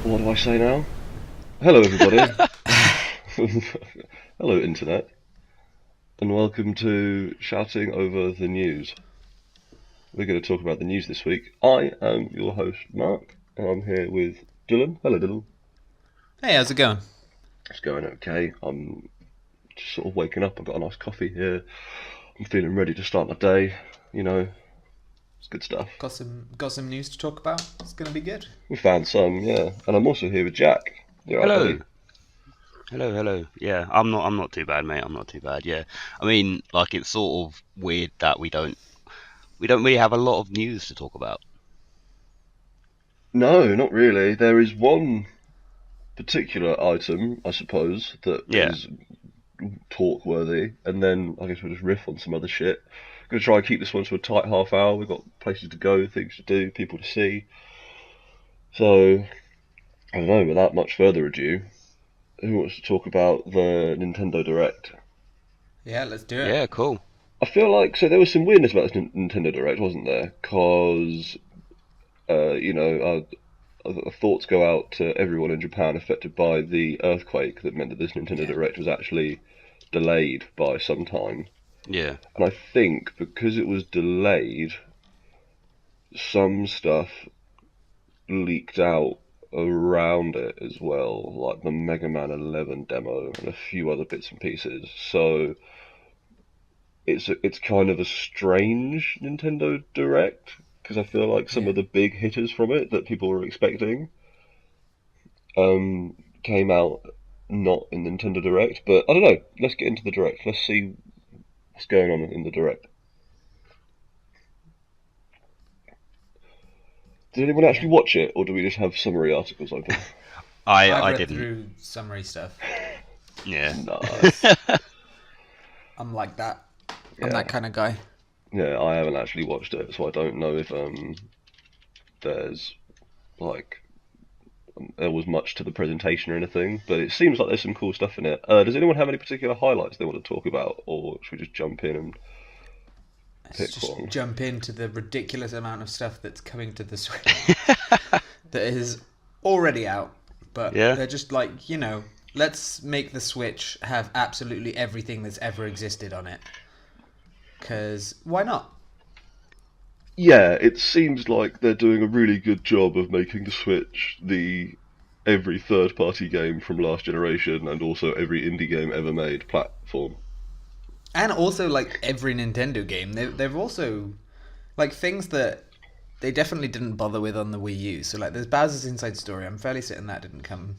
What do I say now? Hello, everybody. Hello, Internet, and welcome to Shouting Over the News. We're going to talk about the news this week. I am your host, Mark, and I'm here with Dylan. Hello, Dylan. Hey, how's it going? It's going okay. I'm just sort of waking up. I've got a nice coffee here. I'm feeling ready to start my day. You know, it's good stuff. Got some news to talk about. It's gonna be good. We found some, yeah. And I'm also here with Jack. You alright, Hello, buddy? hello. Yeah, I'm not too bad, mate. I'm not too bad. Yeah, I mean, like it's sort of weird that we don't really have a lot of news to talk about. No, not really. There is one particular item, I suppose, that Yeah, is talk worthy, and then I guess we'll just riff on some other shit. Gonna try and keep this one to a tight half hour. We've got places to go, things to do, people to see. So I don't know. Without much further ado, who wants to talk about the Nintendo Direct? Yeah, let's do it. yeah, cool. I feel like there was some weirdness about this Nintendo Direct, wasn't there? Because thoughts go out to everyone in Japan affected by the earthquake that meant that this Nintendo Yeah, Direct was actually delayed by some time. Yeah, And I think because it was delayed, some stuff leaked out around it as well, like the Mega Man 11 demo and a few other bits and pieces. So it's kind of a strange Nintendo Direct because I feel like some yeah. of the big hitters from it that people were expecting came out not in Nintendo Direct. But I don't know. Let's get into the Direct. Let's see what's going on in the Direct. Did anyone Yeah. actually watch it, or do we just have summary articles open? I've I read didn't. through summary stuff Yeah, because Nice. I'm like that. I'm Yeah, that kind of guy. yeah. I haven't actually watched it, so I don't know if there's like there was much to the presentation or anything. But it seems like there's some cool stuff in it. Does anyone have any particular highlights they want to talk about, or should we just jump in and Let's pick just one? jump into the ridiculous amount of stuff that's coming to the Switch that is already out, but yeah, they're just like, let's make the Switch have absolutely everything that's ever existed on it. Because why not? Yeah, it seems like they're doing a really good job of making the Switch the every third party game from last generation and also every indie game ever made platform. And also, like every Nintendo game, they've also like things that they definitely didn't bother with on the Wii U. So like, there's Bowser's Inside Story. I'm fairly certain that didn't come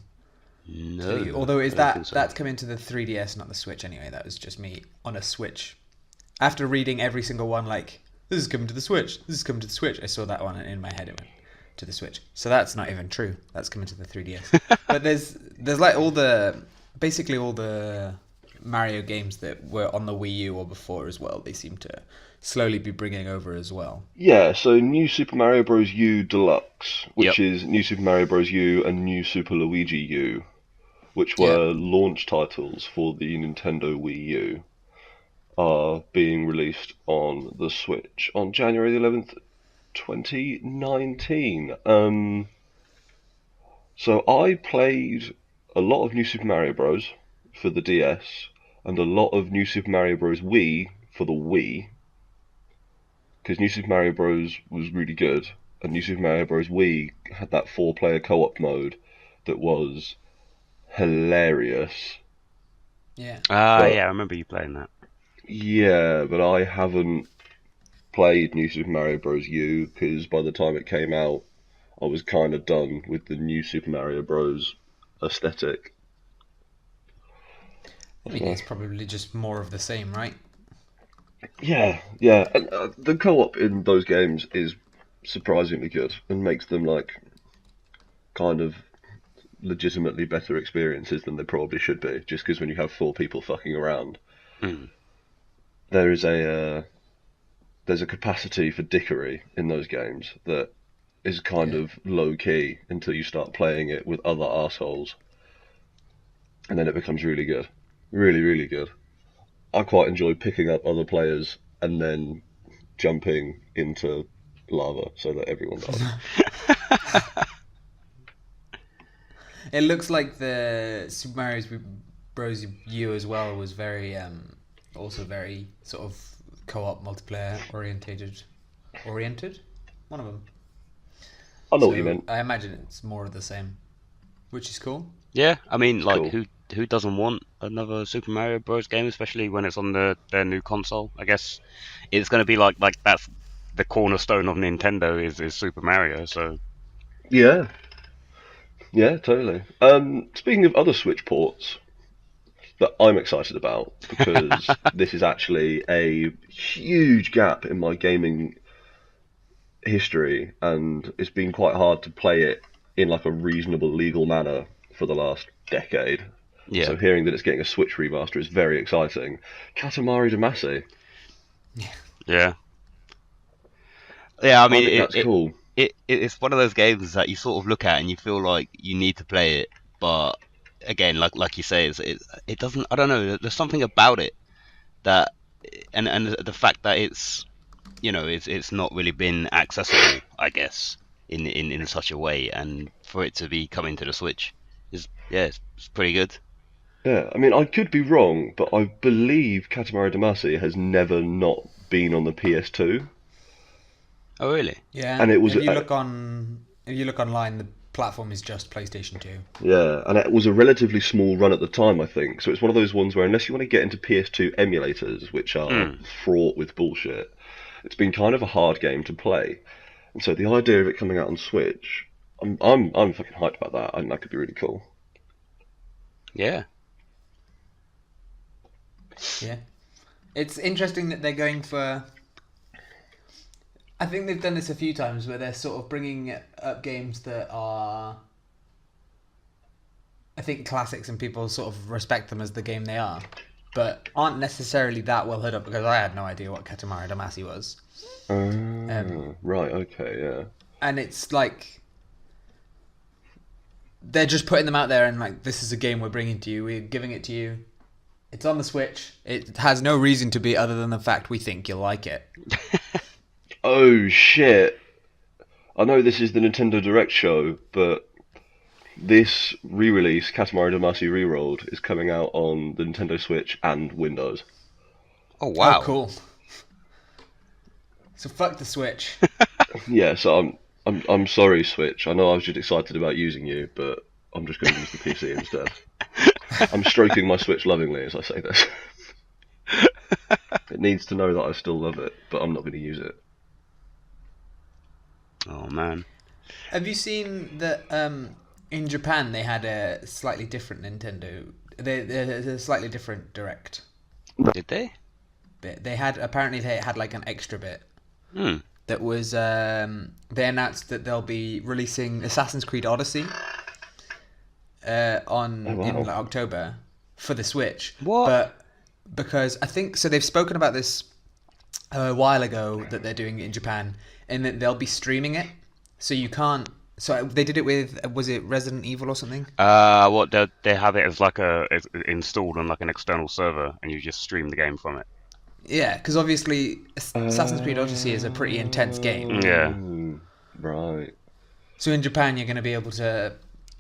to the Wii U. no, Although I is don't think that so. that's come into the 3DS, not the Switch anyway. That was just me on a Switch. After reading every single one, like this is coming to the Switch. This is coming to the Switch. I saw that one and in my head. It went to the Switch. So that's not even true. That's coming to the 3DS. But there's like basically all the Mario games that were on the Wii U or before as well. They seem to slowly be bringing over as well. Yeah, so New Super Mario Bros. U Deluxe, Yep, which is New Super Mario Bros. U and New Super Luigi U, which Yeah. were launch titles for the Nintendo Wii U, are being released on the Switch on January the 11th, 2019. So I played a lot of New Super Mario Bros. For the DS and a lot of New Super Mario Bros. Wii for the Wii, because New Super Mario Bros. Was really good, and New Super Mario Bros. Wii had that four-player co-op mode that was hilarious. Yeah. But yeah, I remember you playing that. yeah, but I haven't played New Super Mario Bros. U because by the time it came out, I was kind of done with the New Super Mario Bros. Aesthetic. I mean, it's probably just more of the same, right? Yeah, yeah, and the co-op in those games is surprisingly good and makes them like kind of legitimately better experiences than they probably should be. Just because when you have four people fucking around, Mm, there is there's a capacity for dickery in those games that is kind Yeah. of low key until you start playing it with other assholes, and then it becomes really good, really really good. I quite enjoy picking up other players and then jumping into lava so that everyone dies. It looks like the Super Mario Bros. U as well was very, also very sort of co-op multiplayer oriented. One of them. I know what you meant. I imagine it's more of the same, which is cool. Yeah, I mean, It's like, cool. who doesn't want another Super Mario Bros. Game, especially when it's on their new console? I guess it's going to be like that's the cornerstone of Nintendo is Super Mario. So Yeah, yeah, totally. Speaking of other Switch ports that I'm excited about, because this is actually a huge gap in my gaming history, and it's been quite hard to play it in like a reasonable legal manner for the last decade. yeah, So hearing that it's getting a Switch remaster is very exciting. Katamari Damacy, yeah, yeah. I I mean, think that's cool. it's one of those games that you sort of look at and you feel like you need to play it, but again, like you say, it doesn't. I don't know. There's something about it that, and the fact that it's not really been accessible, I guess, in such a way, and for it to be coming to the Switch is yeah, it's pretty good. Yeah, I mean, I could be wrong, but I believe Katamari Damacy has never not been on the PS2, Oh really? Yeah, and it was if you look online, the platform is just PlayStation 2. yeah, and it was a relatively small run at the time, I think. So it's one of those ones where unless you want to get into PS2 emulators, which are Hmm. fraught with bullshit, it's been kind of a hard game to play. And so the idea of it coming out on Switch, I'm fucking hyped about that. I think that could be really cool. Yeah. Yeah, it's interesting that they're going for. I think they've done this a few times where they're sort of bringing up games that are, I think, classics and people sort of respect them as the game they are, but aren't necessarily that well heard of, because I had no idea what Katamari Damacy was. Right, okay, yeah. And it's like they're just putting them out there and like, this is a game we're bringing to you, we're giving it to you. It's on the Switch. It has no reason to be other than the fact we think you'll like it. Oh shit! I know this is the Nintendo Direct show, but this re-release, Katamari Damacy Rerolled, is coming out on the Nintendo Switch and Windows. Oh wow. Oh, cool. So fuck the Switch. Yeah, so I'm sorry, Switch. I know I was just excited about using you, but I'm just going to use the PC instead. I'm stroking my Switch lovingly as I say this. It needs to know that I still love it, but I'm not going to use it. Oh man. Have you seen that in Japan they had a slightly different Nintendo? There's a slightly different Direct Did they? bit. Apparently they had like an extra bit Hmm. that was they announced that they'll be releasing Assassin's Creed Odyssey in like, October for the Switch. What? But because I think so, they've spoken about this a while ago that they're doing it in Japan, and that they'll be streaming it, so you can't. So they did it with was it Resident Evil or something? What they have it as like it's installed on like an external server, and you just stream the game from it. Yeah, because obviously Assassin's Creed Odyssey is a pretty intense game. Yeah. Right. So in Japan, you're going to be able to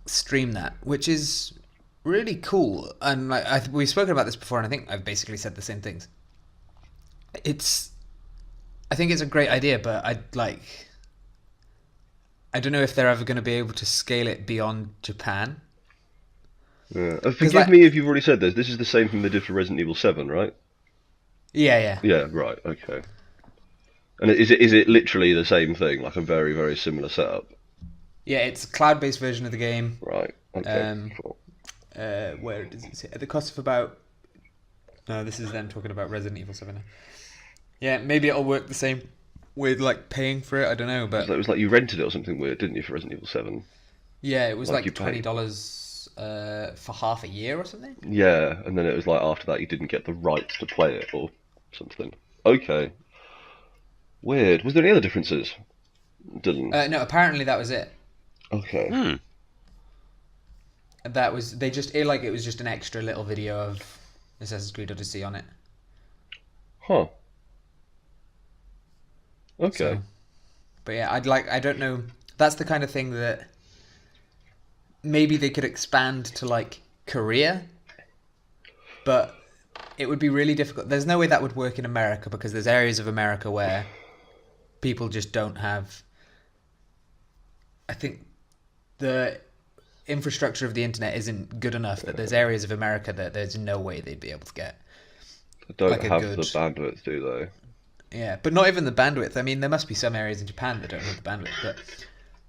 stream that, which is really cool. And like we've spoken about this before, and I think I've basically said the same things. I think it's a great idea, but I don't know if they're ever going to be able to scale it beyond Japan. Yeah. Forgive like- me if you've already said this. This is the same thing they did for Resident Evil 7, right? Yeah. Yeah, right, okay. And is it literally the same thing, like a very, very similar setup? Yeah, it's a cloud-based version of the game. Right, okay, Um, cool. Where does it say? At the cost of about... No, this is them talking about Resident Evil 7. Yeah, maybe it'll work the same with like paying for it. I don't know, but It was like you rented it or something weird, didn't you, for Resident Evil 7? yeah, it was Like you like pay. $20 for half a year or something. Yeah, and then it was like after that you didn't get the rights to play it or something. Okay. Weird. Was there any other differences? Dylan? No, apparently that was it. Okay. Hmm. That was it was just an extra little video of Assassin's Creed Odyssey on it. Huh. Okay. So, but yeah, I don't know. That's the kind of thing that maybe they could expand to like Korea, but it would be really difficult. There's no way that would work in America because there's areas of America where people just don't have. I think the infrastructure of the internet isn't good enough that there's areas of America that there's no way they'd be able to get. They don't Like a have good- the bandwidth, do they? Yeah, but not even the bandwidth. I mean, there must be some areas in Japan that don't have the bandwidth, but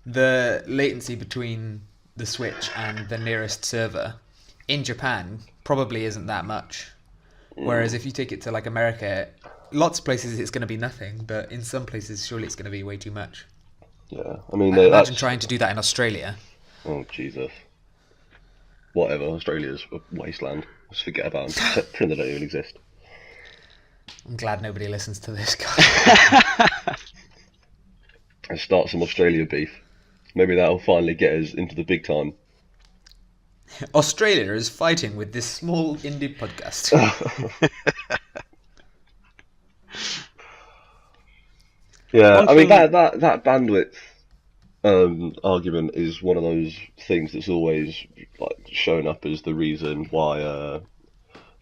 the latency between the Switch and the nearest server in Japan probably isn't that much. Whereas if you take it to like America, lots of places it's going to be nothing, but in some places surely it's going to be way too much. Yeah, I mean, Imagine that's... trying to do that in Australia. Oh, Jesus. Whatever, Australia's a wasteland. Just forget about them. Pretend they don't even exist. I'm glad nobody listens to this guy. And start some Australia beef. Maybe that'll finally get us into the big time. Australia is fighting with this small indie podcast. Yeah, One I mean, thing- that bandwidth argument is one of those things that's always like shown up as the reason why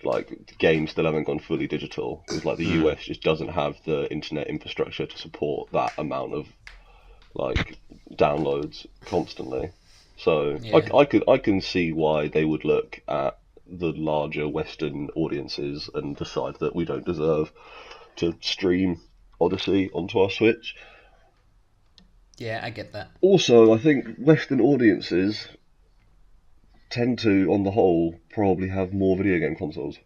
like games still haven't gone fully digital, because like the US just doesn't have the internet infrastructure to support that amount of like downloads constantly. So Yeah. I can see why they would look at the larger Western audiences and decide that we don't deserve to stream Odyssey onto our Switch. Yeah, I get that. Also, I think Western audiences tend to, on the whole, probably have more video game consoles.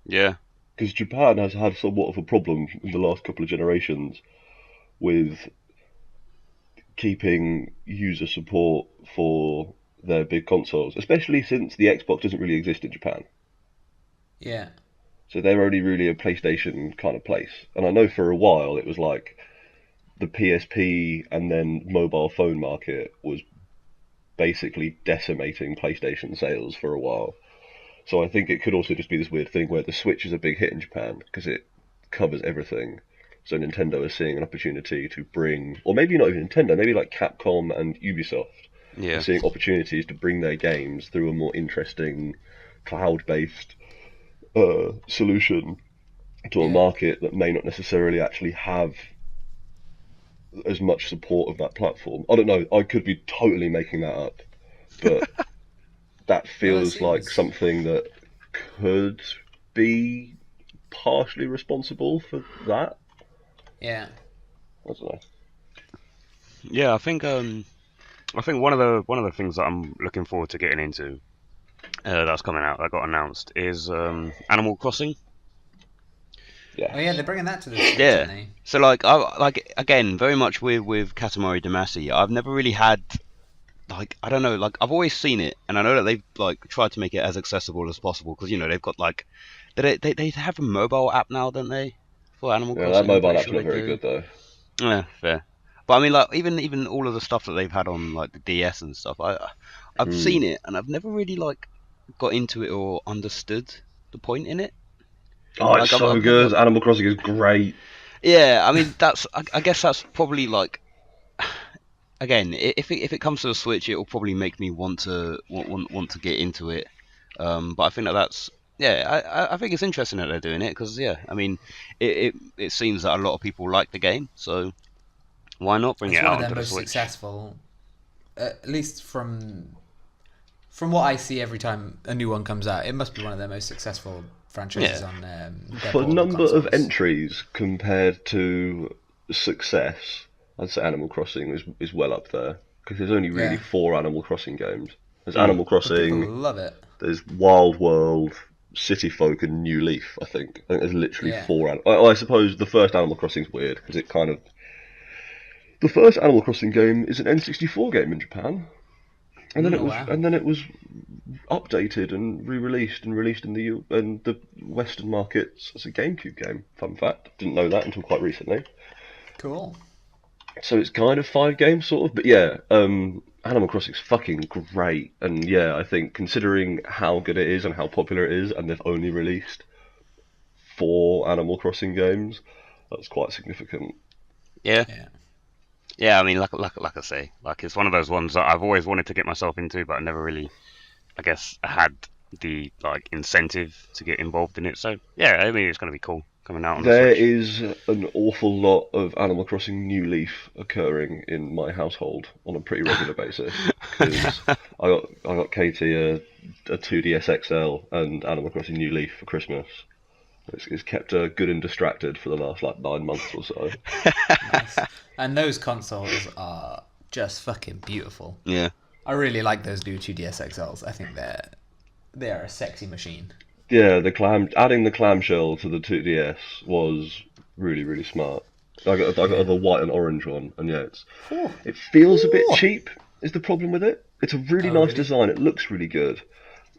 Yeah. Because Japan has had somewhat of a problem in the last couple of generations with keeping user support for their big consoles, especially since the Xbox doesn't really exist in Japan. Yeah. So they're only really a PlayStation kind of place. And I know for a while it was like the PSP and then mobile phone market was basically decimating PlayStation sales for a while. So I think it could also just be this weird thing where the Switch is a big hit in Japan because it covers everything. So Nintendo is seeing an opportunity to bring, or maybe not even Nintendo, maybe like Capcom and Ubisoft Yeah. are seeing opportunities to bring their games through a more interesting cloud-based solution to a Yeah. market that may not necessarily actually have as much support of that platform. I don't know, I could be totally making that up, but that feels like seems- something that could be partially responsible for that. Yeah. I don't know. Yeah, I think one of the things that I'm looking forward to getting into that's coming out that got announced is Animal Crossing. Yeah. Oh yeah, they're bringing that to the Switch, Yeah. aren't they? So like again, very much with Katamari Damacy, I've never really had like I don't know, like I've always seen it, and I know that they've like tried to make it as accessible as possible because you know they've got like they have a mobile app now, don't they, for Animal Yeah, Crossing? that I'm mobile pretty app's sure not they very do. good though. Yeah, fair. But I mean, like even all of the stuff that they've had on like the DS and stuff, I've seen it and I've never really like got into it or understood the point in it. Oh, Like, it's I've so good. Animal Crossing is great. Yeah, I mean that's I guess that's probably like again if it comes to the Switch, it will probably make me want to want to get into it. But I think that's yeah, I think it's interesting that they're doing it because yeah, I mean it seems that a lot of people like the game, so why not bring It's it one out of their onto the most Switch? successful, at least from what I see every time a new one comes out. It must be one of their most successful franchises Yeah. on their For portable number of consoles. entries compared to success, I'd say Animal Crossing is well up there because there's only really Yeah. 4 Animal Crossing games. There's Mm. Animal But people Crossing, love it. there's Wild World, City Folk, and New Leaf. I think there's literally Yeah. 4. I suppose the first Animal Crossing's weird because it kind of the first Animal Crossing game is an N64 game in Japan, and then Oh, it was wow. updated and re-released and released in the Western markets as a GameCube game. Fun fact, didn't know that until quite recently. Cool. So it's kind of 5 games, sort of. But yeah, Animal Crossing's fucking great. And yeah, I think considering how good it is and how popular it is, and they've only released 4 Animal Crossing games, that's quite significant. Yeah. Yeah. Yeah, I mean, like I say, like it's one of those ones that I've always wanted to get myself into, but I never really, I guess, had the like incentive to get involved in it. So yeah, I mean, it's gonna be cool coming out on the There Switch. is an awful lot of Animal Crossing New Leaf occurring in my household on a pretty regular basis because I got Katie a 2DS XL and Animal Crossing New Leaf for Christmas. It's kept her good and distracted for the last like 9 months or so. Nice. And those consoles are just fucking beautiful. Yeah, I really like those new 2DS XLs. I think they're a sexy machine. Yeah, adding the clamshell to the 2DS was really smart. I got the white and orange one, and yeah, it feels a bit cheap. Is the problem with it? It's a really Oh, nice really? design. It looks really good,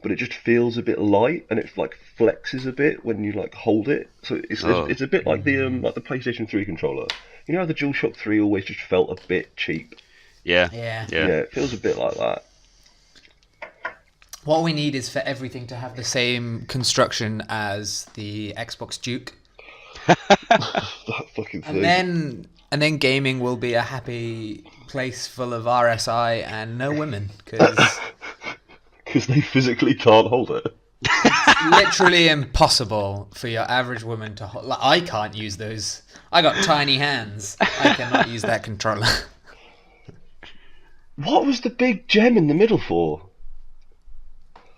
but it just feels a bit light, and it like flexes a bit when you like hold it. So Oh. it's a bit like the PlayStation 3 controller. You know how the DualShock 3 always just felt a bit cheap. Yeah, Yeah. yeah. Yeah, it feels a bit like that. What we need is for everything to have the same construction as the Xbox Duke, That fucking thing. and then gaming will be a happy place full of RSI and no women, because Because they physically can't hold it. literally impossible for your average woman to hold. Like, I can't use those. I got tiny hands. I cannot use that controller. What was the big gem in the middle for?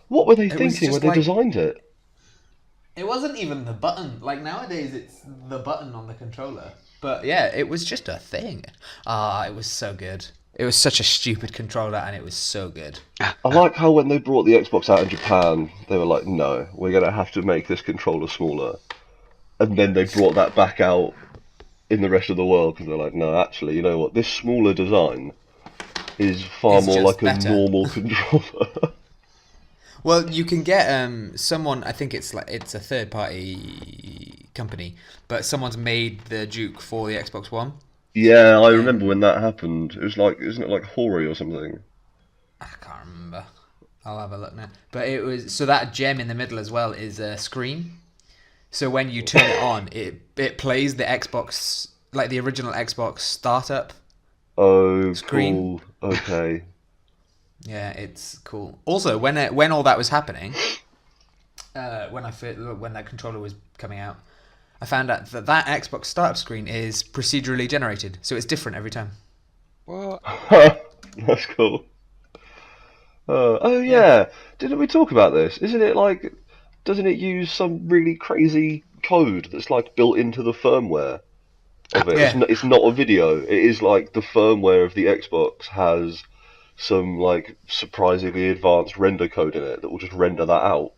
What were they It was thinking when just they like- designed it? It wasn't even the button. Like nowadays, it's the button on the controller. But yeah, it was just a thing. It was so good. It was such a stupid controller, and it was so good. I like how when they brought the Xbox out in Japan, they were like, no, we're going to have to make this controller smaller. And then they brought that back out in the rest of the world because they're like, no, actually, you know what? This smaller design is far It's more just like better. a normal controller. Well, you can get someone. I think it's a third party company, but someone's made the Duke for the Xbox One. Yeah, I remember when that happened. It was like, isn't it like Hori or something? I can't remember. I'll have a look now. But it was so that gem in the middle as well is a screen. So when you turn it on, it plays the Xbox, like the original Xbox startup. Oh, Screen. cool. Okay. Yeah, it's cool. Also, when all that was happening, when that controller was coming out, I found out that Xbox startup screen is procedurally generated, so it's different every time. What? That's cool. Oh yeah, didn't we talk about this? Isn't it like, doesn't it use some really crazy code that's like built into the firmware of it? Yeah. It's not a video. It is like the firmware of the Xbox has some like surprisingly advanced render code in it that will just render that out.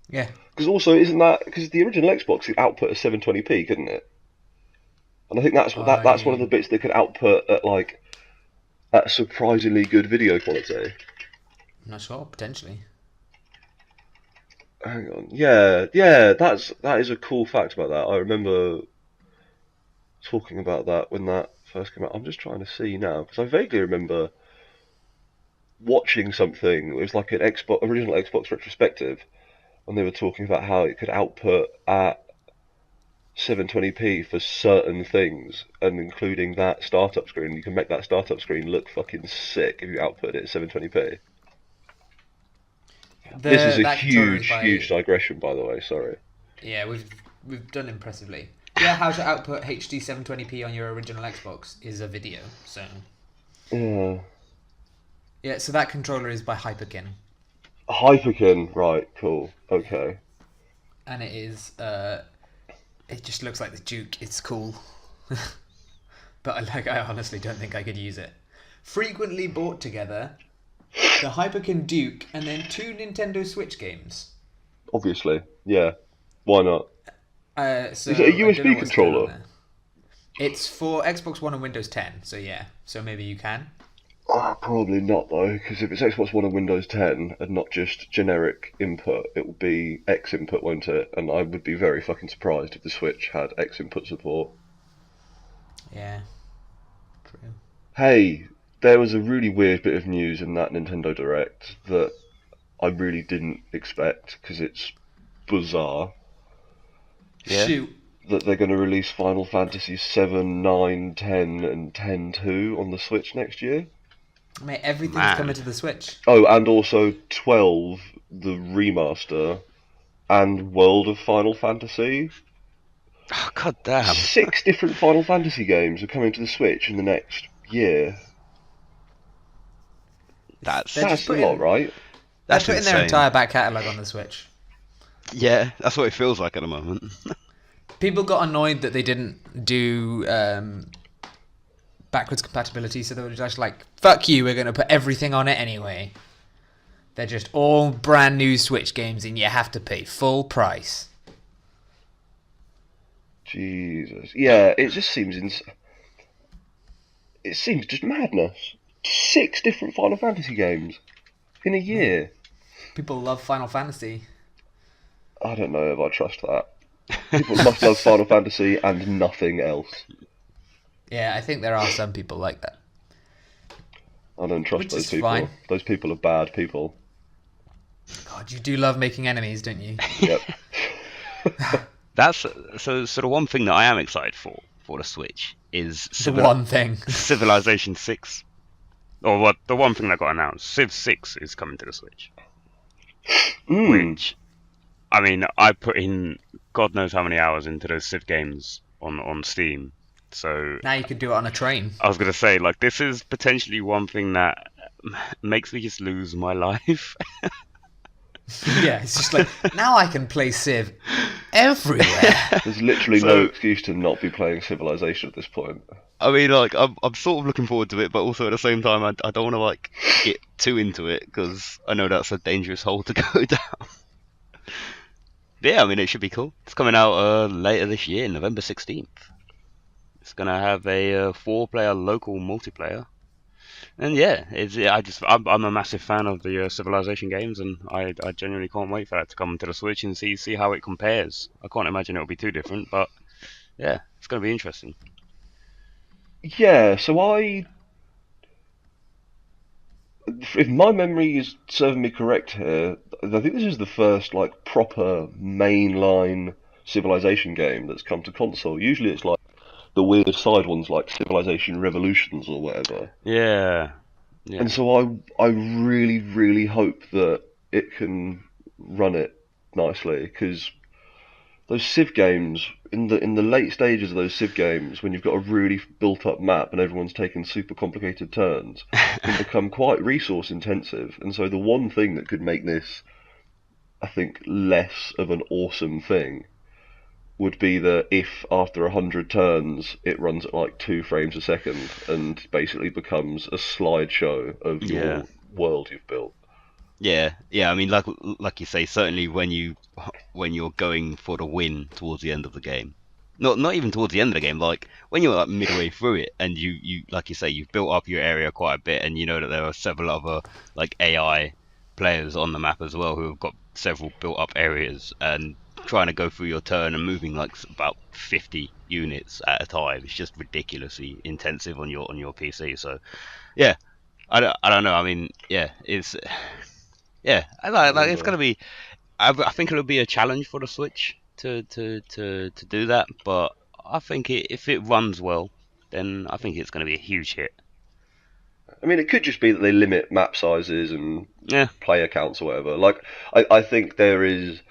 Yeah. Because also, isn't that because the original Xbox could output a 720p, couldn't it? And I think that's one of the bits that could output at surprisingly good video quality. I'm not sure, potentially. Hang on. Yeah, that is a cool fact about that. I remember talking about that when that first came out. I'm just trying to see now because I vaguely remember watching something. It was like an original Xbox retrospective, and they were talking about how it could output at 720p for certain things, and including that startup screen. You can make that startup screen look fucking sick if you output it at 720p. This is a That controller is huge digression, by the way. Sorry. Yeah, we've done impressively. Yeah, how to output HD 720p on your original Xbox is a video. So Yeah. yeah, so that controller is by Hyperkin, Hyperkin, right? Cool. Okay. and it is it just looks like the Duke. It's cool, but I honestly don't think I could use it. Frequently bought together, the Hyperkin Duke and then 2 Nintendo Switch games. Obviously, yeah. Why not? So Is it a I don't know USB what's going on controller? there. It's for Xbox One and Windows 10, so yeah. So maybe you can. Probably not though, because if it's Xbox One and Windows 10 and not just generic input, it will be X input, won't it? And I would be very fucking surprised if the Switch had X input support. Yeah. True. Hey, there was a really weird bit of news in that Nintendo Direct that I really didn't expect because it's bizarre. Yeah. Shoot. that they're going to release Final Fantasy 7, 9, 10, and 10-2 on the Switch next year. Mate, everything's Man. coming to the Switch. Oh, and also 12, the remaster, and World of Final Fantasy. Oh, God damn. 6 different Final Fantasy games are coming to the Switch in the next year. That's They're That's just a lot, right? They're that's putting insane. their entire back catalogue on the Switch. Yeah, that's what it feels like at the moment. People got annoyed that they didn't do backwards compatibility, so they were just like, fuck you, we're going to put everything on it anyway. They're just all brand new Switch games and you have to pay full price. Jesus. Yeah, it just seems it seems just madness. 6 different Final Fantasy games in a year. People love Final Fantasy. I don't know if I trust that. People must love Final Fantasy and nothing else. Yeah, I think there are some people like that. I don't trust Which those is people. fine. Those people are bad people. God, you do love making enemies, don't you? Yep. That's so the one thing that I am excited for the Switch is The one thing. Civilization 6. Or what? The one thing that got announced, Civ 6 is coming to the Switch. Which, I mean, I put in God knows how many hours into those Civ games on Steam. So Now you could do it on a train. I was gonna say, like, this is potentially one thing that makes me just lose my life. Yeah, it's just like, now I can play Civ everywhere. There's literally no excuse to not be playing Civilization at this point. I mean, like, I'm sort of looking forward to it, but also at the same time, I don't want to, like, get too into it, because I know that's a dangerous hole to go down. Yeah, I mean, it should be cool. It's coming out later this year, November 16th. It's going to have a 4-player local multiplayer. And yeah, I'm a massive fan of the Civilization games, and I genuinely can't wait for that to come to the Switch and see how it compares. I can't imagine it'll be too different, but yeah, it's going to be interesting. Yeah, so if my memory is serving me correct here, I think this is the first like proper mainline Civilization game that's come to console. Usually it's like the weird side ones like Civilization Revolutions or whatever. Yeah. And so I really, really hope that it can run it nicely, because those Civ games, in the late stages of those Civ games, when you've got a really built up map and everyone's taking super complicated turns, can become quite resource intensive. And so the one thing that could make this, I think, less of an awesome thing would be that if after 100 turns it runs at like 2 frames a second and basically becomes a slideshow of your world you've built. Yeah. I mean, like you say, certainly when you're going for the win towards the end of the game, not even towards the end of the game, like when you're like midway through it and you like you say, you've built up your area quite a bit, and you know that there are several other like AI players on the map as well who have got several built up areas, and trying to go through your turn and moving like about 50 units at a time. It's just ridiculously intensive on your PC. So yeah, I don't know. I mean, yeah, it's it's gonna be. I think it'll be a challenge for the Switch to do that, but I think if it runs well, then I think it's gonna be a huge hit. I mean, it could just be that they limit map sizes and Yeah. player counts or whatever. Like, I think there is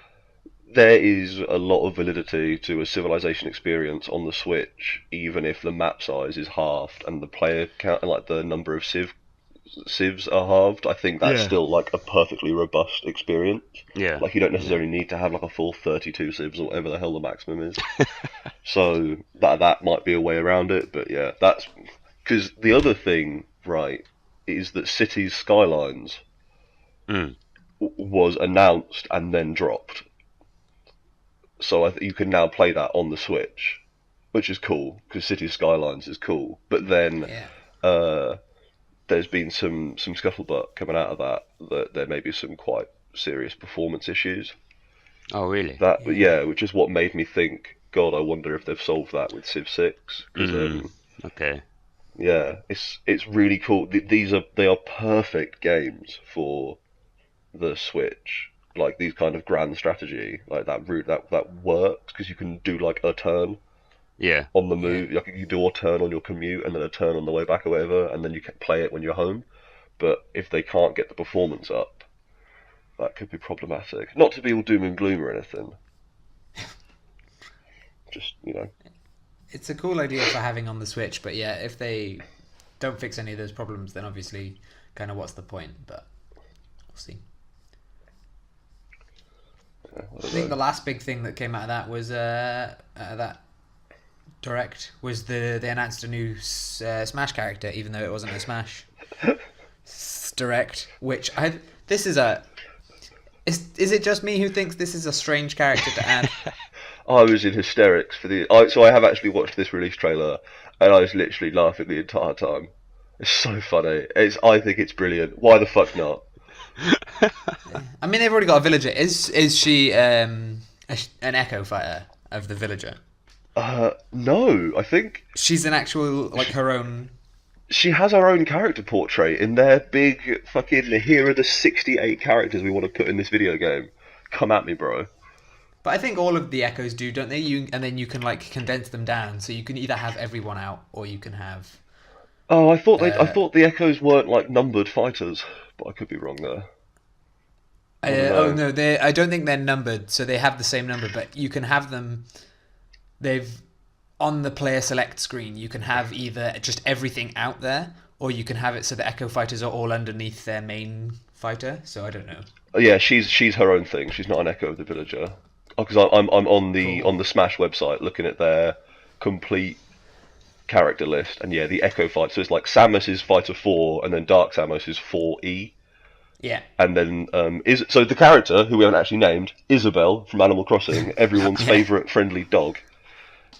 a lot of validity to a Civilization experience on the Switch, even if the map size is halved and the player count and like the number of civs are halved. I think that's still like a perfectly robust experience. Yeah. Like, you don't necessarily need to have like a full 32 civs or whatever the hell the maximum is. So that might be a way around it, but yeah, that's because the other thing, right, is that Cities Skylines was announced and then dropped. So you can now play that on the Switch, which is cool, because Cities Skylines is cool. But then there's been some scuttlebutt coming out of that there may be some quite serious performance issues. Oh, really? Which is what made me think, God, I wonder if they've solved that with Civ 6. Okay. Yeah, it's really cool. They are perfect games for the Switch. like these kind of grand strategy, like that route that works because you can do like a turn Yeah. on the move. Like you do a turn on your commute and then a turn on the way back or whatever, and then you can play it when you're home. But if they can't get the performance up, that could be problematic. Not to be all doom and gloom or anything. Just, It's a cool idea for having on the Switch, but yeah, if they don't fix any of those problems, then obviously, kind of what's the point? But we'll see. I think the last big thing that came out of that was that Direct was they announced a new Smash character, even though it wasn't a Smash Direct. Which is it just me who thinks this is a strange character to add? I was in hysterics so I have actually watched this release trailer, and I was literally laughing the entire time. It's so funny. I think it's brilliant. Why the fuck not? I mean, they've already got a villager. Is she an Echo fighter of the villager? No, I think She's an actual, like, her own... she has her own character portrait in their big fucking, here are the 68 characters we want to put in this video game. Come at me, bro. But I think all of the Echoes do, don't they? And then you can, like, condense them down, so you can either have everyone out, or you can have... Oh, I thought the Echoes weren't, like, numbered fighters, but I could be wrong there. No, I don't think they're numbered, so they have the same number, but you can have them... On the player select screen, you can have either just everything out there, or you can have it so the Echo fighters are all underneath their main fighter. So I don't know. Oh, yeah, she's her own thing. She's not an Echo of the Villager. Because I'm on the Smash website looking at their complete character list, and yeah, the Echo fight. So it's like Samus is fighter 4, and then Dark Samus is 4E. Yeah. And then so the character who we haven't actually named, Isabelle from Animal Crossing, everyone's favourite friendly dog,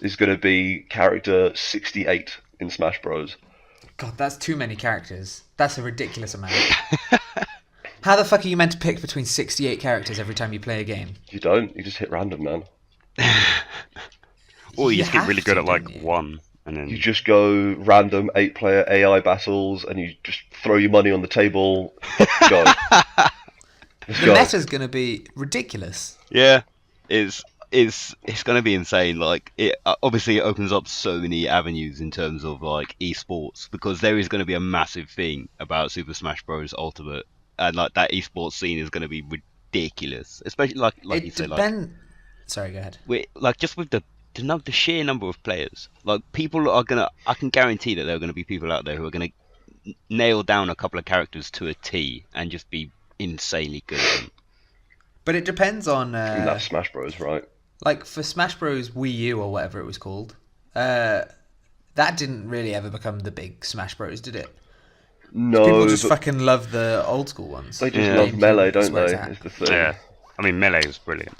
is going to be character 68 in Smash Bros. God, that's too many characters. That's a ridiculous amount. How the fuck are you meant to pick between 68 characters every time you play a game? You don't. You just hit random, man. Or you You just get really have good to, at like don't you? one, and then You just go random 8-player AI battles, and you just throw your money on the table. Go. Let's The go. meta's going to be ridiculous. Yeah, it's going to be insane. Like, it obviously it opens up so many avenues in terms of like esports, because there is going to be a massive thing about Super Smash Bros. Ultimate, and like that esports scene is going to be ridiculous. Especially like you said, like Sorry, go ahead. like just with the sheer number of players. Like, people are gonna. I can guarantee that there are going to be people out there who are going to nail down a couple of characters to a T and just be insanely good at them. But it depends on... And that's Smash Bros, right? like, for Smash Bros. Wii U or whatever it was called, that didn't really ever become the big Smash Bros, did it? No, People just but fucking love the old school ones. they just Yeah. love Melee, don't Swear they? it's Is the thing. yeah. I mean, Melee is brilliant.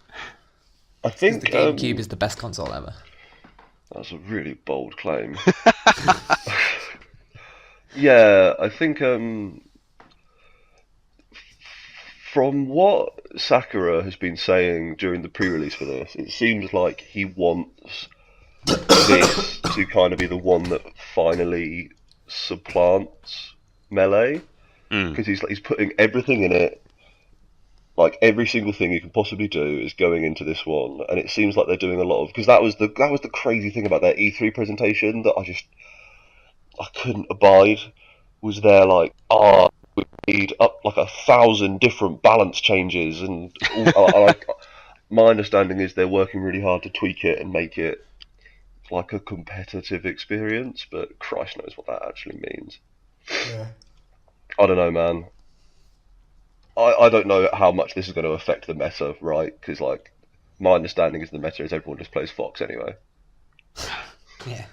I think The GameCube is the best console ever. that's a really bold claim. Yeah, I think from what Sakura has been saying during the pre-release for this, it seems like he wants this to kind of be the one that finally supplants Melee, because he's putting everything in it. Like, every single thing you can possibly do is going into this one, and it seems like they're doing a lot of, because that was the crazy thing about their E3 presentation that I couldn't abide, was their like, we need up like 1,000 different balance changes, and my understanding is they're working really hard to tweak it and make it like a competitive experience, but Christ knows what that actually means. Yeah. I don't know, man. I don't know how much this is going to affect the meta, right? Because, like, my understanding is the meta is everyone just plays Fox anyway. Yeah.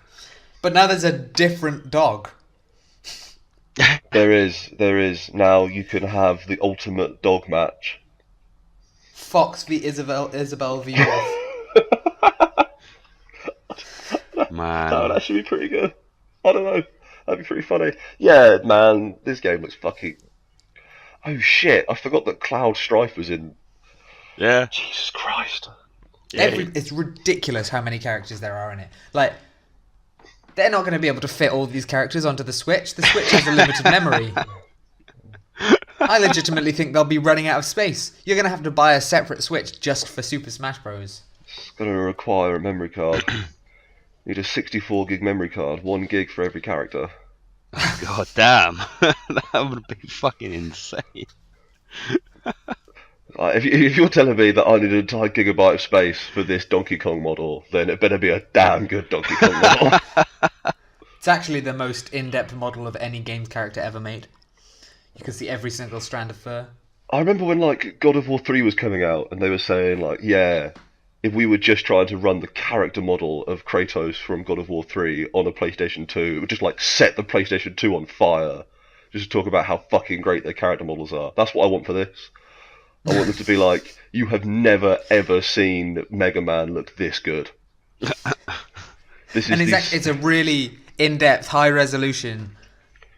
But now there's a different dog. There is. Now you can have the ultimate dog match. Fox v Isabel v Wolf. That would Man, actually be pretty good. I don't know. That'd be pretty funny. Yeah, man, this game looks fucking... Oh shit, I forgot that Cloud Strife was in... Yeah. Jesus Christ. Yeah. It's ridiculous how many characters there are in it. Like, they're not going to be able to fit all these characters onto the Switch. The Switch has a limited memory. I legitimately think they'll be running out of space. You're gonna have to buy a separate Switch just for Super Smash Bros. It's going to require a memory card. You need a 64 gig memory card, 1 gig for every character. God damn, that would be fucking insane. If you're telling me that I need an entire gigabyte of space for this Donkey Kong model, then it better be a damn good Donkey Kong model. It's actually the most in-depth model of any games character ever made. You can see every single strand of fur. I remember when like God of War 3 was coming out, and they were saying like, yeah, if we were just trying to run the character model of Kratos from God of War 3 on a PlayStation 2, it would just like set the PlayStation 2 on fire. Just to talk about how fucking great their character models are. That's what I want for this. I want them to be like, you have never ever seen Mega Man look this good. This And is it's a really in-depth, high-resolution.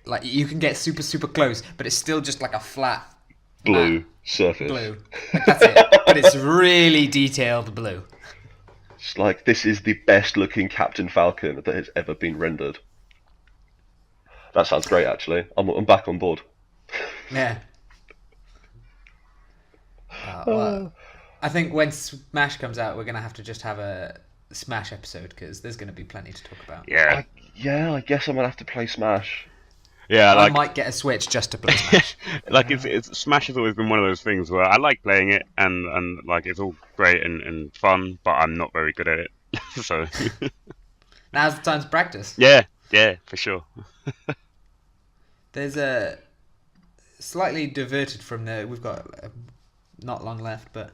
Like, you can get super, super close, but it's still just like a flat blue surface. blue. Like, that's it. But it's really detailed blue. It's like, this is the best looking Captain Falcon that has ever been rendered. That sounds great, actually. I'm back on board. Yeah. Well, I think when Smash comes out, we're going to have to just have a Smash episode, because there's going to be plenty to talk about. Yeah. I guess I'm gonna have to play Smash. Yeah, I like might get a Switch just to play Smash. like it's Smash has always been one of those things where I like playing it and like it's all great and fun, but I'm not very good at it. So Now's the time to practice. yeah, for sure. There's a slightly diverted from the... We've got not long left, but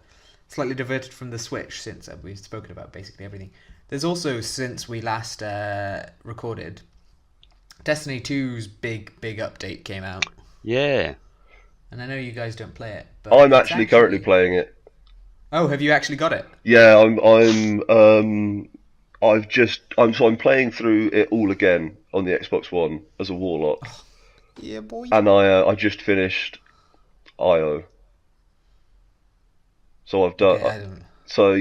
slightly diverted from the Switch, since we've spoken about basically everything. There's also, since we last recorded, Destiny 2's big update came out. Yeah. And I know you guys don't play it, but I'm it's actually currently playing it. Oh, have you actually got it? Yeah, I'm playing through it all again on the Xbox One as a Warlock, Yeah, boy. and I just finished IO. So I've done. Okay, I don't... So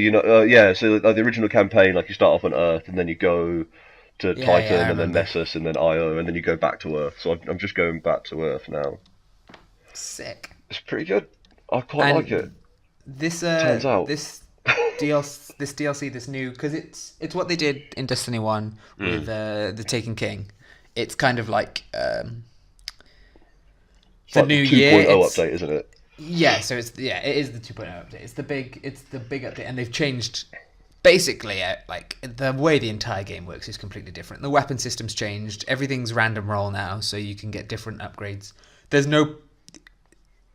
so the original campaign, like you start off on Earth, and then you go to Yeah, Titan, I and then remember. Nessus, and then Io, and then you go back to Earth. So I'm just going back to Earth now. Sick. It's pretty good. I quite And like it. This Turns out. this DLC, this new, because it's what they did in Destiny 1 with the Taken King. It's kind of like It's the like new the 2.0 year. It's- update, isn't it? Yeah, so it is the 2.0 update. It's the big update, and they've changed basically like the way the entire game works is completely different. The weapon system's changed. Everything's random roll now, so you can get different upgrades.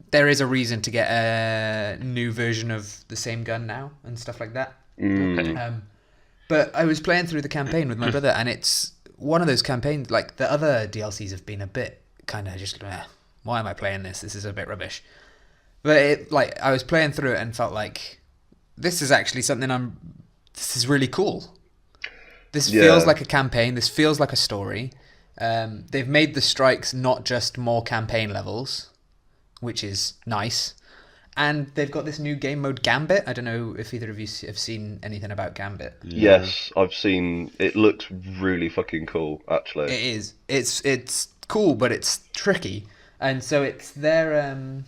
There is a reason to get a new version of the same gun now and stuff like that. But I was playing through the campaign with my brother, and it's one of those campaigns, like the other DLCs have been a bit kind of just, why am I playing this? This is a bit rubbish. But I was playing through it and felt like this is actually something this is really cool. This feels like a campaign. This feels like a story. They've made the strikes not just more campaign levels, which is nice. And they've got this new game mode, Gambit. I don't know if either of you have seen anything about Gambit. Yes, I've seen. It looks really fucking cool, actually. It is. It's cool, but it's tricky. And so it's their...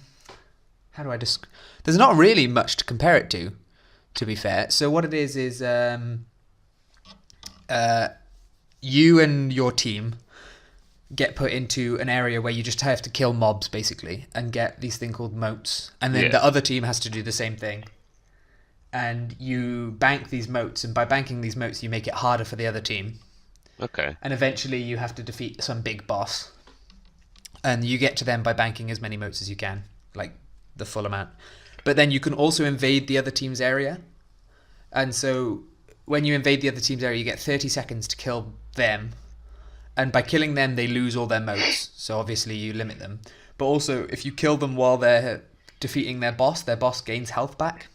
how do I just... There's not really much to compare it to be fair. So what it is you and your team get put into an area where you just have to kill mobs, basically, and get these thing called moats. And then the other team has to do the same thing. And you bank these moats, and by banking these moats, you make it harder for the other team. Okay. And eventually you have to defeat some big boss. And you get to them by banking as many moats as you can, like the full amount. But then you can also invade the other team's area. And so when you invade the other team's area, you get 30 seconds to kill them. And by killing them, they lose all their moats. So obviously you limit them. But also, if you kill them while they're defeating their boss gains health back.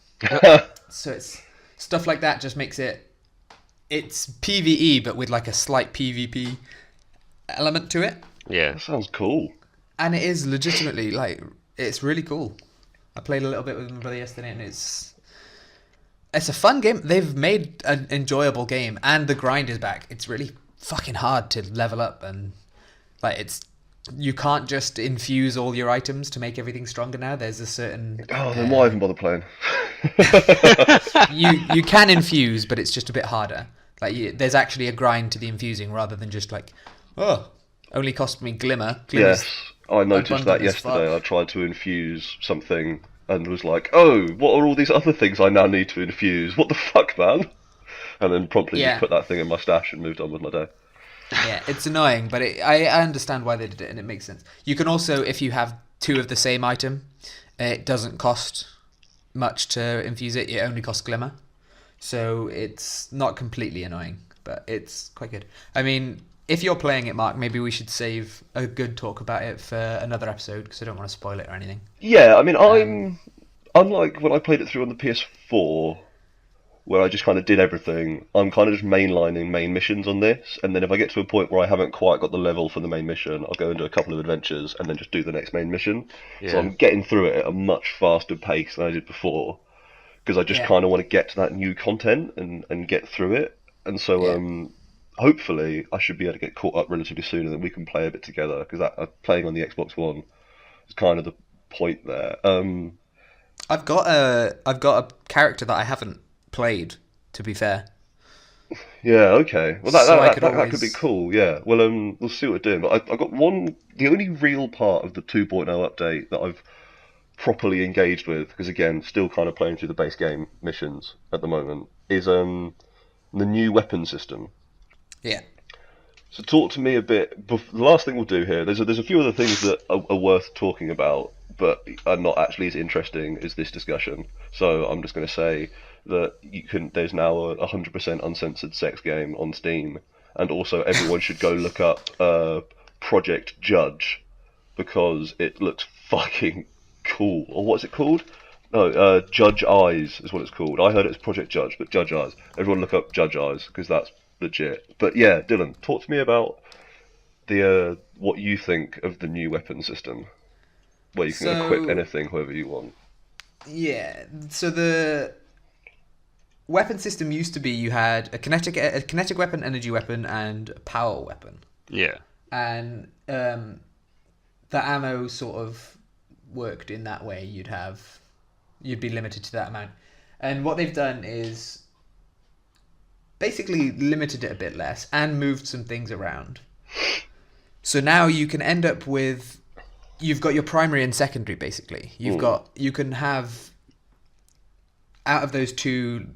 So it's stuff like that just makes it... It's PvE, but with like a slight PvP element to it. Yeah. That sounds cool. And it is legitimately, like, it's really cool. I played a little bit with my brother yesterday, and it's a fun game. They've made an enjoyable game, and the grind is back. It's really fucking hard to level up, and like it's you can't just infuse all your items to make everything stronger now. There's a certain Oh, then why even bother playing? you can infuse, but it's just a bit harder. Like there's actually a grind to the infusing rather than just like, oh, only cost me glimmer. Glimmer's Yes, I noticed that abundant as fuck. yesterday. I tried to infuse something and was like, oh, what are all these other things I now need to infuse? What the fuck, man? And then promptly Yeah. just put that thing in my stash and moved on with my day. Yeah, it's annoying, but I understand why they did it, and it makes sense. You can also, if you have two of the same item, it doesn't cost much to infuse it. It only costs glimmer, so it's not completely annoying, but it's quite good. I mean, if you're playing it, Mark, maybe we should save a good talk about it for another episode because I don't want to spoil it or anything. Yeah, I mean, I'm unlike when I played it through on the PS4, where I just kind of did everything. I'm kind of just mainlining main missions on this, and then if I get to a point where I haven't quite got the level for the main mission, I'll go and do a couple of adventures and then just do the next main mission. So Yeah. I'm getting through it at a much faster pace than I did before, because I just Yeah. kind of want to get to that new content and get through it. And so Yeah. hopefully I should be able to get caught up relatively soon, and then we can play a bit together, because that playing on the Xbox One is kind of the point there. I've got a character that I haven't played. To be fair, Yeah, okay. Well, that So I that, could that, that always- could be cool. Yeah. Well, we'll see what we're doing. But I got the only real part of the 2.0 update that I've properly engaged with, because again, still kind of playing through the base game missions at the moment, is the new weapon system. yeah. So talk to me a bit. The last thing we'll do here, there's a few other things that are worth talking about, but are not actually as interesting as this discussion. So I'm just going to say that there's now a 100% uncensored sex game on Steam, and also everyone should go look up Project Judge, because it looks fucking cool. Or what's it called? No, Judge Eyes is what it's called. I heard it's Project Judge, but Judge Eyes. Everyone look up Judge Eyes, because that's legit. But yeah, Dylan, talk to me about the what you think of the new weapon system, where you can So- equip anything however you want. Yeah. So the weapon system used to be you had a kinetic weapon, energy weapon, and a power weapon, Yeah. and the ammo sort of worked in that way. You'd be limited to that amount, and what they've done is basically limited it a bit less and moved some things around. So now you can end up with, you've got your primary and secondary basically. You can have, out of those two,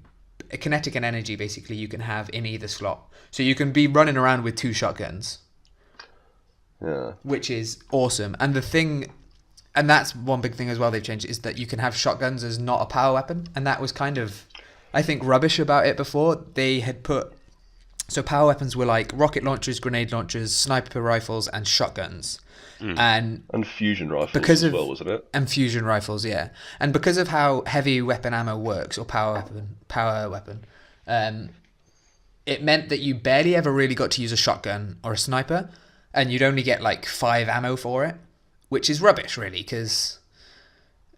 kinetic and energy basically, you can have in either slot. So you can be running around with two shotguns, Yeah. which is awesome. And and that's one big thing as well they've changed, is that you can have shotguns as not a power weapon. And that was kind of, I think, rubbish about it before. They had put, so power weapons were like rocket launchers, grenade launchers, sniper rifles, and shotguns. And fusion rifles Because as of- well, wasn't it? and fusion rifles, yeah. And because of how heavy weapon ammo works, or power weapon, it meant that you barely ever really got to use a shotgun or a sniper, and you'd only get like 5 ammo for it, which is rubbish, really, because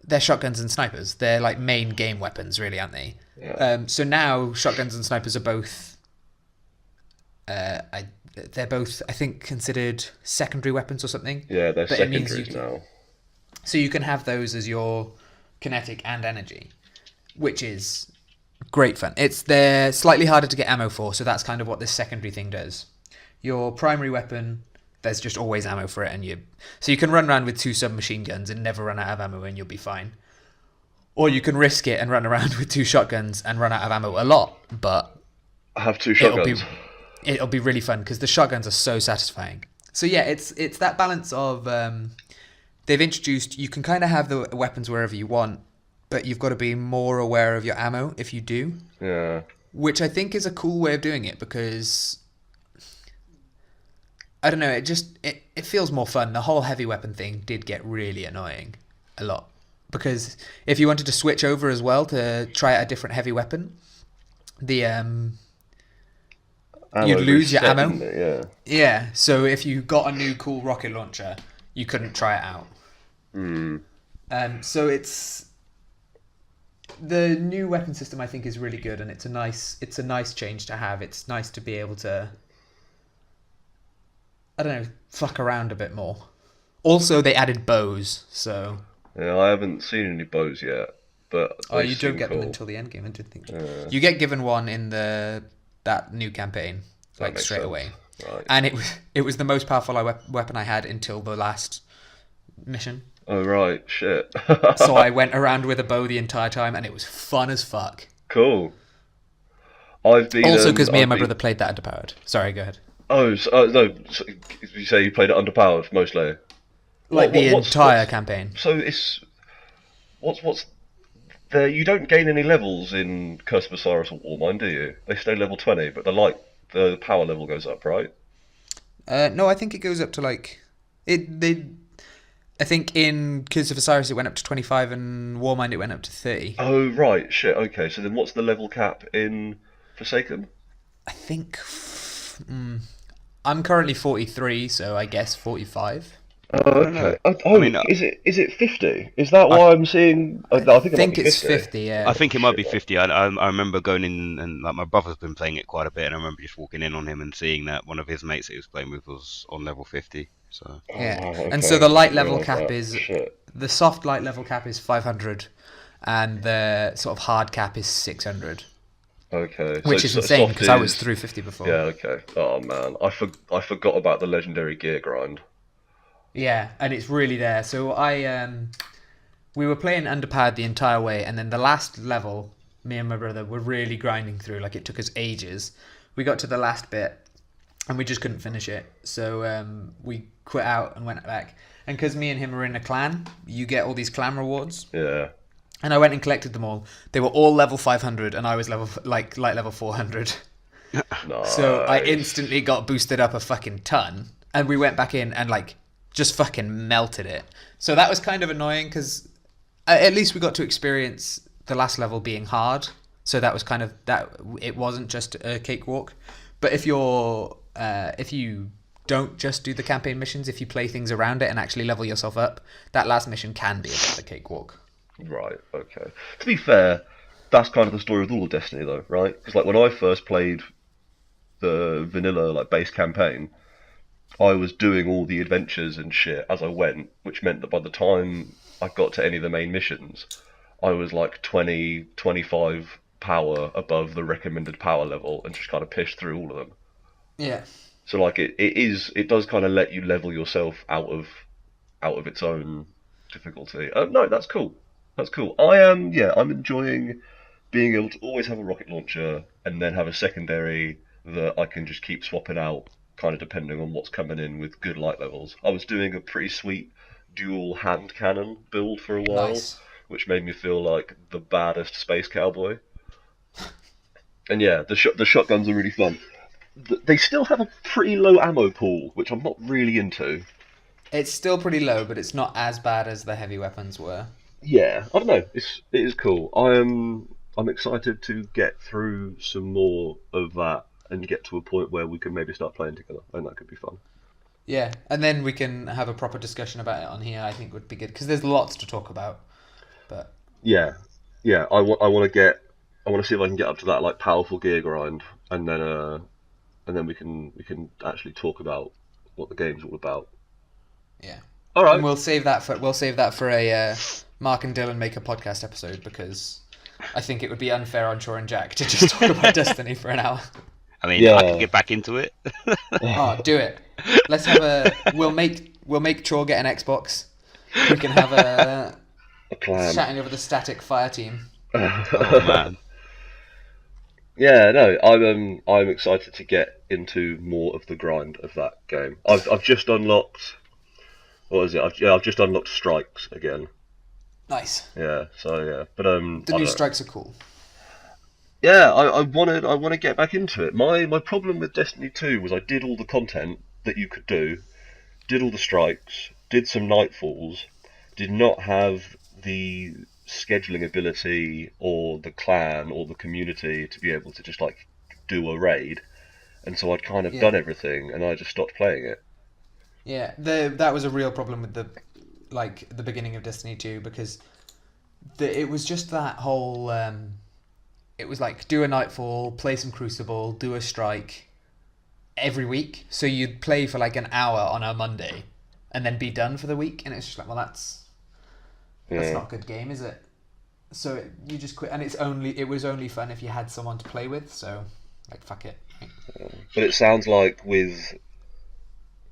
they're shotguns and snipers. They're like main game weapons, really, aren't they? Yeah. So now shotguns and snipers are both, they're both, I think, considered secondary weapons or something. Yeah, they're But it means secondaries you can- now. So you can have those as your kinetic and energy, which is great fun. They're slightly harder to get ammo for, so that's kind of what this secondary thing does. Your primary weapon, there's just always ammo for it, so you can run around with 2 submachine guns and never run out of ammo, and you'll be fine. Or you can risk it and run around with 2 shotguns and run out of ammo a lot, but I have 2 it'll shotguns. it'll be really fun because the shotguns are so satisfying. So yeah, it's that balance of they've introduced, you can kind of have the weapons wherever you want, but you've got to be more aware of your ammo if you do, Yeah. which I think is a cool way of doing it, because I don't know, it feels more fun. The whole heavy weapon thing did get really annoying a lot, because if you wanted to switch over as well to try out a different heavy weapon, the Ammo you'd lose your reset, ammo. didn't it? Yeah. Yeah, so if you got a new cool rocket launcher, you couldn't try it out. So it's, the new weapon system I think is really good, and it's a nice change to have. It's nice to be able to, I don't know, fuck around a bit more. Also, they added bows, so Yeah, I haven't seen any bows yet, but they you don't seem get them cool. until the end game. I didn't think Yeah. you get given one in that new campaign, That like makes straight sense. away. Right. And it was the most powerful weapon I had until the last mission. Oh right, shit. So I went around with a bow the entire time, and it was fun as fuck. Cool. I've been Also, because me I've and my been- brother played that underpowered. Sorry, go ahead. Oh no! So you say you played it underpowered mostly. Like the What's- entire campaign. So it's what's there? You don't gain any levels in Curse of Osiris or Warmind, do you? They stay level 20, but the power level goes up, right? No, I think it goes up to like it. I think in Curse of Osiris it went up to 25, and Warmind it went up to 30. Oh right, shit. Okay, so then what's the level cap in Forsaken? I think I'm currently 43, so I guess 45. Oh, okay. I mean, is it 50? Is that why I'm seeing? I think it might be it's 50. 50. Yeah. I think it might be 50. I remember going in and like my brother's been playing it quite a bit, and I remember just walking in on him and seeing that one of his mates that he was playing with was on level 50. So Yeah. Oh, wow, And okay. so the light I level realise cap that. is Shit. the soft light level cap is 500, and the sort of hard cap is 600, Okay. which so is insane soft because I was is- 350 before. Yeah. Okay. Oh man, I forgot about the legendary gear grind. Yeah, and it's really there. So we were playing underpowered the entire way, and then the last level, me and my brother were really grinding through. Like it took us ages. We got to the last bit, and we just couldn't finish it. So we quit out and went back. And because me and him were in a clan, you get all these clan rewards. Yeah. And I went and collected them all. They were all level 500, and I was light level 400. Nice. So I instantly got boosted up a fucking ton, and we went back in and like just fucking melted it. So that was kind of annoying because at least we got to experience the last level being hard. So that was kind of that. It wasn't just a cakewalk. But if you don't just do the campaign missions, if you play things around it and actually level yourself up, that last mission can be a bit of a cakewalk. Right. Okay. To be fair, that's kind of the story with all of Destiny, though, right? Because like when I first played the vanilla like base campaign, I was doing all the adventures and shit as I went, which meant that by the time I got to any of the main missions, I was like 20, 25 power above the recommended power level and just kind of pished through all of them. Yeah. So like it does kind of let you level yourself out of its own difficulty. No, that's cool. That's cool. I'm enjoying being able to always have a rocket launcher and then have a secondary that I can just keep swapping out, kind of depending on what's coming in with good light levels. I was doing a pretty sweet dual hand cannon build for a while, Nice. which made me feel like the baddest space cowboy. And yeah, the shotguns are really fun. They still have a pretty low ammo pool, which I'm not really into. It's still pretty low, but it's not as bad as the heavy weapons were. Yeah, I don't know. It is cool. I'm excited to get through some more of that and get to a point where we can maybe start playing together. I think that could be fun. Yeah, and then we can have a proper discussion about it on here. I think would be good because there's lots to talk about. But Yeah. I want to see if I can get up to that like powerful gear grind, and then we can actually talk about what the game's all about. yeah, All right. and we'll save that for a Mark and Dylan make a podcast episode because I think it would be unfair on Chor and Jack to just talk about Destiny for an hour. I mean, Yeah. I could get back into it. Oh, do it. Let's have we'll make Chor get an Xbox. We can have a A plan. chatting over the static fire team. Oh man. Yeah, no, I'm excited to get into more of the grind of that game. I've just unlocked. What is it? I've just unlocked strikes again. Nice. Yeah, so yeah, but The I new don't know. strikes are cool. Yeah, I want to get back into it. My problem with Destiny 2 was I did all the content that you could do, did all the strikes, did some nightfalls, did not have the scheduling ability or the clan or the community to be able to just like do a raid, and so I'd kind of Yeah. done everything and I just stopped playing it. Yeah, that was a real problem with the beginning of Destiny 2 because it was just that whole it was like do a nightfall, play some Crucible, do a strike every week. So you'd play for like an hour on a Monday and then be done for the week. And it's just like, well, that's not a good game, is it? So you just quit, and it was only fun if you had someone to play with. So like, fuck it. But it sounds like with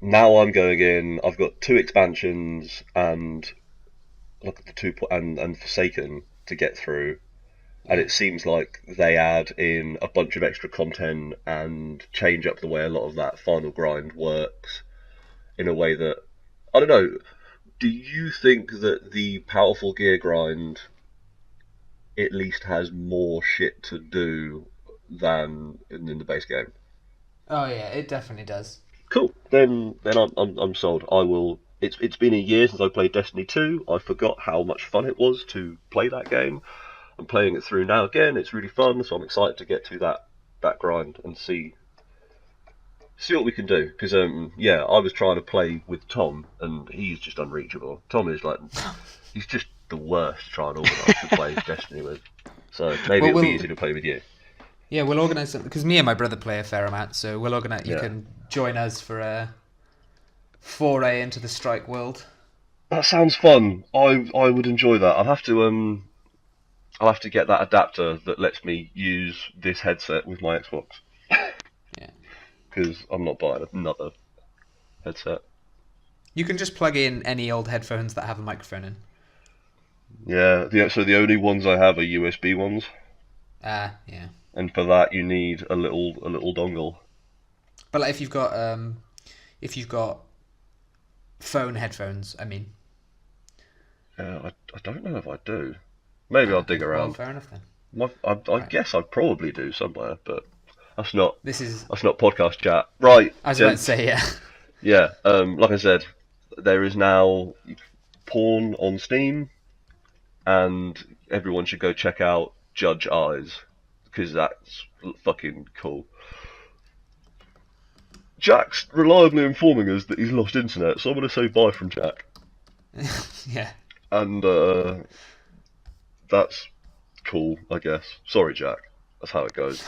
now I'm going in. I've got 2 expansions and look at the and Forsaken to get through, and it seems like they add in a bunch of extra content and change up the way a lot of that final grind works in a way that, I don't know. Do you think that the powerful gear grind at least has more shit to do than in the base game? Oh yeah, it definitely does. Cool. Then I'm sold. I will. It's been a year since I played Destiny 2. I forgot how much fun it was to play that game. I'm playing it through now again. It's really fun, so I'm excited to get to that grind and see what we can do. Because I was trying to play with Tom, and he's just unreachable. Tom is like, he's just the worst to try and organise to play Destiny with. So maybe it'll be easy to play with you. Yeah, we'll organise something, because me and my brother play a fair amount, so we'll organise. You can join us for a foray into the Strike world. That sounds fun. I would enjoy that. I'll have to get that adapter that lets me use this headset with my Xbox. Yeah. Because I'm not buying another headset. You can just plug in any old headphones that have a microphone in. Yeah. So the only ones I have are USB ones. Yeah. And for that, you need a little dongle. But like, if you've got phone headphones, I mean. I don't know if I do. Maybe I'll dig around. Well, fair enough then. I guess I probably do somewhere, but that's not that's not podcast chat. Right. I was about to say, yeah. Yeah. Like I said, there is now porn on Steam, and everyone should go check out Judge Eyes, because that's fucking cool. Jack's reliably informing us that he's lost internet, so I'm going to say bye from Jack. Yeah. And that's cool, I guess. Sorry, Jack. That's how it goes.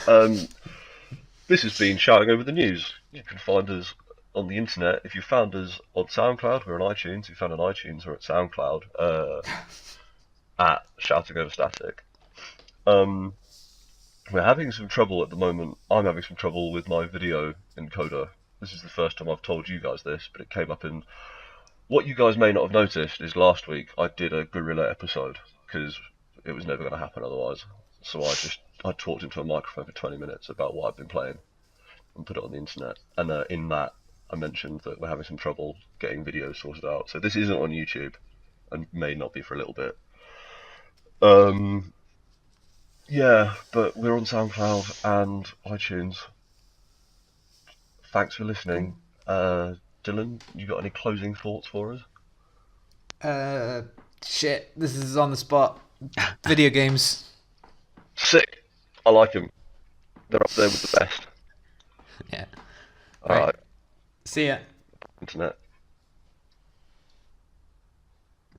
This has been Shouting Over the News. You can find us on the internet. If you found us on SoundCloud, we're on iTunes. If you found on iTunes, we're at SoundCloud. At Shouting Over Static. We're having some trouble at the moment. I'm having some trouble with my video encoder. This is the first time I've told you guys this, but it came up in... What you guys may not have noticed is last week I did a guerrilla episode, because it was never going to happen otherwise. So I talked into a microphone for 20 minutes about what I've been playing and put it on the internet. And in that, I mentioned that we're having some trouble getting videos sorted out. So this isn't on YouTube, and may not be for a little bit. Yeah, but we're on SoundCloud and iTunes. Thanks for listening. Dylan, you got any closing thoughts for us? Shit, this is on the spot. Video games. Sick. I like them. They're up there with the best. Yeah. Alright. See ya. Internet.